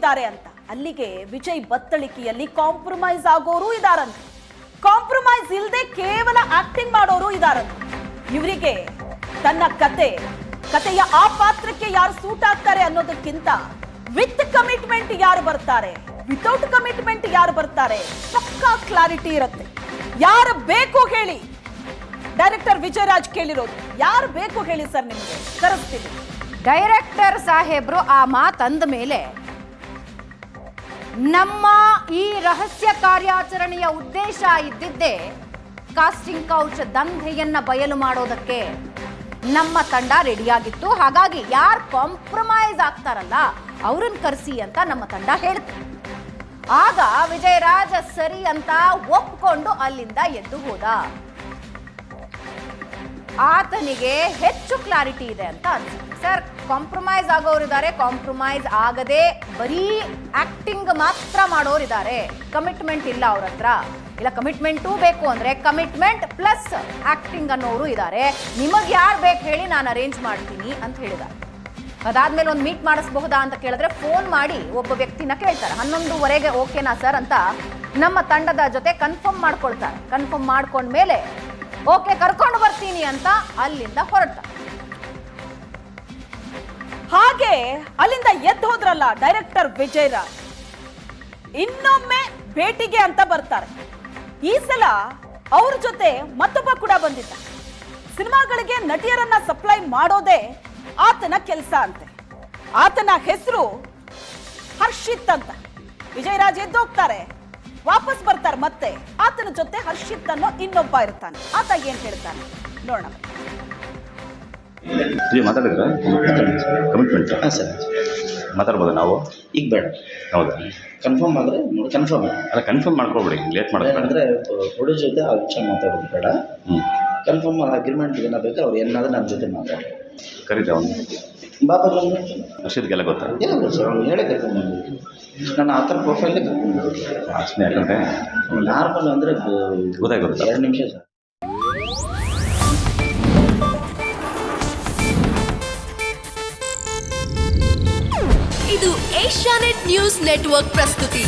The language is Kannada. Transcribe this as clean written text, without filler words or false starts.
ಇದ್ದಾರೆ ಅಂತ. ಅಲ್ಲಿಗೆ ವಿಜಯ್ ಬತ್ತಳಿಕೆಯಲ್ಲಿ ಕಾಂಪ್ರಮೈಸ್ ಆಗೋರು ಇದಾರಂತೆ. ಕಾಂಪ್ರಮೈಸ್ ಇಲ್ಲದೆ ಕೇವಲ ಆಕ್ಟಿಂಗ್ ಮಾಡೋರು ಇದಾರಂತೆ. ಇವರಿಗೆ ತನ್ನ ಕತೆಯ ಆ ಪಾತ್ರಕ್ಕೆ ಯಾರು ಸೂಟ್ ಆಗ್ತಾರೆ ಅನ್ನೋದಕ್ಕಿಂತ ವಿತ್ ಕಮಿಟ್ಮೆಂಟ್ ಯಾರು ಬರ್ತಾರೆ, ವಿತೌಟ್ ಕಮಿಟ್ಮೆಂಟ್ ಯಾರು ಬರ್ತಾರೆ ಪಕ್ಕಾ ಕ್ಲಾರಿಟಿ ಇರುತ್ತೆ. ಯಾರು ಬೇಕು ಹೇಳಿ, ಡೈರೆಕ್ಟರ್ ವಿಜಯ್ ರಾಜ್ ಕೇಳಿರೋದು ಯಾರು ಬೇಕು ಹೇಳಿ ಸರ್, ನಿಮಗೆ ಕರೆಸ್ತೀವಿ. ಡೈರೆಕ್ಟರ್ ಸಾಹೇಬ್ರು ಆ ಮಾತಂದ ಮೇಲೆ ನಮ್ಮ ಈ ರಹಸ್ಯ ಕಾರ್ಯಾಚರಣೆಯ ಉದ್ದೇಶ ಇದ್ದಿದ್ದೇ ಕಾಸ್ಟಿಂಗ್ ಕೌಚ್ ದಂಧೆಯನ್ನ ಬಯಲು ಮಾಡೋದಕ್ಕೆ ನಮ್ಮ ತಂಡ ರೆಡಿಯಾಗಿತ್ತು. ಹಾಗಾಗಿ ಯಾರು ಕಾಂಪ್ರಮೈಸ್ ಆಗ್ತಾರಲ್ಲ ಅವ್ರನ್ನ ಕರೆಸಿ ಅಂತ ನಮ್ಮ ತಂಡ ಹೇಳ್ತು. ಆಗ ವಿಜಯರಾಜ ಸರಿ ಅಂತ ಒಪ್ಕೊಂಡು ಅಲ್ಲಿಂದ ಎದ್ದು ಹೋದ. ಆತನಿಗೆ ಹೆಚ್ಚು ಕ್ಲಾರಿಟಿ ಇದೆ ಅಂತ ಅನ್ಸುತ್ತೆ. ಸರ್, ಕಾಂಪ್ರಮೈಸ್ ಆಗೋರಿದ್ದಾರೆ, ಕಾಂಪ್ರಮೈಸ್ ಆಗದೆ ಬರೀ ಆಕ್ಟಿಂಗ್ ಮಾತ್ರ ಮಾಡೋರಿದ್ದಾರೆ, ಕಮಿಟ್ಮೆಂಟ್ ಇಲ್ಲ ಅವ್ರ ಹತ್ರ. ಇಲ್ಲ, ಕಮಿಟ್ಮೆಂಟೂ ಬೇಕು ಅಂದ್ರೆ ಕಮಿಟ್ಮೆಂಟ್ ಪ್ಲಸ್ ಆಕ್ಟಿಂಗ್ ಅನ್ನೋರು ಇದ್ದಾರೆ. ನಿಮಗೆ ಯಾರು ಬೇಕು ಹೇಳಿ, ನಾನು ಅರೇಂಜ್ ಮಾಡ್ತೀನಿ ಅಂತ ಹೇಳಿದ. ಅದಾದ್ಮೇಲೆ ಒಂದು ಮೀಟ್ ಮಾಡಿಸಬಹುದಾ ಅಂತ ಕೇಳಿದ್ರೆ ಫೋನ್ ಮಾಡಿ ಒಬ್ಬ ವ್ಯಕ್ತಿನ ಕೇಳ್ತಾರೆ. 11:15 ಓಕೆನಾ ಸರ್ ಅಂತ ನಮ್ಮ ತಂಡದ ಜೊತೆ ಕನ್ಫರ್ಮ್ ಮಾಡ್ಕೊಳ್ತಾರೆ. ಕನ್ಫರ್ಮ್ ಮಾಡ್ಕೊಂಡ್ಮೇಲೆ ಓಕೆ ಕರ್ಕೊಂಡು ಬರ್ತೀನಿ ಅಂತ ಅಲ್ಲಿಂದ ಹೊರಟ. ಹಾಗೆ ಅಲ್ಲಿಂದ ಎದ್ದು ಹೋದ್ರಲ್ಲ ಡೈರೆಕ್ಟರ್ ವಿಜಯ್ ರಾಜ್, ಇನ್ನೊಮ್ಮೆ ಭೇಟಿಗೆ ಅಂತ ಬರ್ತಾರೆ. ಈ ಸಲ ಅವ್ರ ಜೊತೆ ಮತ್ತೊಬ್ಬ ಕೂಡ ಬಂದಿದ್ದ. ಸಿನಿಮಾಗಳಿಗೆ ನಟಿಯರನ್ನ ಸಪ್ಲೈ ಮಾಡೋದೇ ಆತನ ಕೆಲಸ ಅಂತೆ. ಆತನ ಹೆಸರು ಹರ್ಷಿತ್ ಅಂತ. ವಿಜಯ್ ರಾಜ್ ಎದ್ದೋಗ್ತಾರೆ, ವಾಪಸ್ ಬರ್ತಾರೆ. ಮತ್ತೆ ಆತನ ಜೊತೆ ಹರ್ಷಿತ್ ಅನ್ನೋ ಇನ್ನೊಬ್ಬ ಇರ್ತಾನೆ. ಆತ ಏನ್ ಹೇಳ್ತಾನೆ ನೋಡೋಣ. ಮಾತಾಡಿದ್ರ ಕಮಿಟ್ಮೆಂಟ್ ಸರ್ ಮಾತಾಡ್ಬೋದ ನಾವು? ಈಗ ಬೇಡ. ಹೌದಾ? ಕನ್ಫರ್ಮ್ ಆದರೆ ಕನ್ಫರ್ಮ್ ಅಲ್ಲ, ಕನ್ಫರ್ಮ್ ಮಾಡ್ಕೊಬಿಡಿ, ಲೇಟ್ ಮಾಡೋದು ಅಂದರೆ ಹುಡುಗ ಜೊತೆ ಆ ವಿಷಯ ಮಾತಾಡೋದು ಬೇಡ. ಕನ್ಫರ್ಮ್ ಅಗ್ರಿಮೆಂಟ್ ಏನೋ ಬೇಕಾದ್ರೆ ಅವ್ರು ಏನಾದರೂ ನನ್ನ ಜೊತೆ ಮಾತಾಡಿ. ಕರೀತ ಅವನು ಬಾಬಾ ಬಂದು ರಶೀದ್ಗೆಲ್ಲ ಗೊತ್ತಾ? ಏನೋ ಸರ್, ಅವ್ನು ಹೇಳೇ ಕರ್ಕೊಂಡ್ಬಂದು ನಾನು ಆ ಥರ ಪ್ರೊಫೈಲೇ ಕರ್ಕೊಂಡ್ಬಂದು ಅಷ್ಟೇ. ಯಾಕಂದರೆ ನಾರ್ಮಲ್ ಅಂದರೆ ಗೊತ್ತಾಗುತ್ತೆ 2 ನಿಮಿಷ ಸರ್. ಇದು ಏಷ್ಯಾನೆಟ್ ನ್ಯೂಸ್ ನೆಟ್ವರ್ಕ್ ಪ್ರಸ್ತುತಿ.